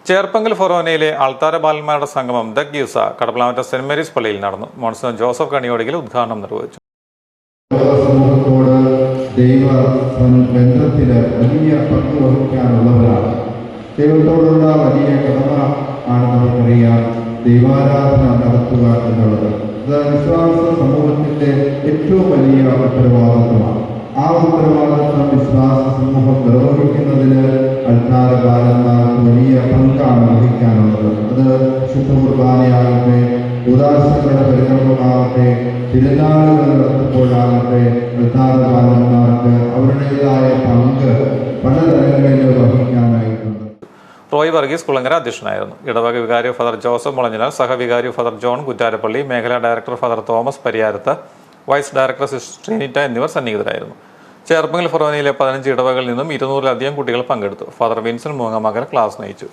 ചേർപ്പങ്കൽ ഫൊറോനയിലെ ആൾത്താര ബാലന്മാരുടെ സംഗമം ദഗ്യൂസ കടപ്പളാമറ്റ saint Mary's പള്ളിയിൽ നടന്നു. മോൺസൺ ജോസഫ് കണിയോടിയിൽ ഉദ്ഘാടനം നിർവഹിച്ചു. വലിയ പങ്ക് വഹിക്കാനുള്ളവരാണ്. ദൈവത്തോടുള്ള വലിയ കടമ ആണ് നമുക്കറിയാം ദൈവാരാധന നടത്തുക എന്നുള്ളത്. വിശ്വാസ സമൂഹത്തിന്റെ ഏറ്റവും വലിയ ഉത്തരവാദിത്വമാണ്. ആ ഉത്തരവാദിത്വം വിശ്വാസ സമൂഹം നിർവഹിക്കുന്നതിന് അൾത്താര ബാലന്മാർക്ക് വലിയ പങ്കാണ് വഹിക്കാനുള്ളത്. അത് ശുദ്ധ കുർബാനയാകട്ടെ, ഉദാസങ്ങളുടെ പരികർമ്മമാകട്ടെ, തിരുനാളുകൾ നടത്തുമ്പോഴാകട്ടെ, അൾത്താര ബാലന്മാർക്ക് അവരുടേതായ പങ്ക് പലതരങ്ങളിൽ വഹിക്കാനായിട്ടുണ്ട്. റോയ് വർഗീസ് കുളങ്ങര അധ്യക്ഷനായിരുന്നു. ഇടവക വികാരി ഫാദർ ജോസഫ് മുളഞ്ഞിനാൽ, സഹവികാരി ഫാദർ ജോൺ കുറ്റാരപ്പള്ളി, മേഖലാ director father Thomas Pariyarath, vice director sister Trinita എന്നിവർ സന്നിഹിതരായിരുന്നു. ചേർപ്പങ്കൽ ഫൊറോനയിലെ 15 ഇടവകളിൽ നിന്നും 200-ലധികം കുട്ടികൾ പങ്കെടുത്തു. ഫാദർ വിൻസൻ മൂങ്ങമകൽ ക്ലാസ് നയിച്ചു.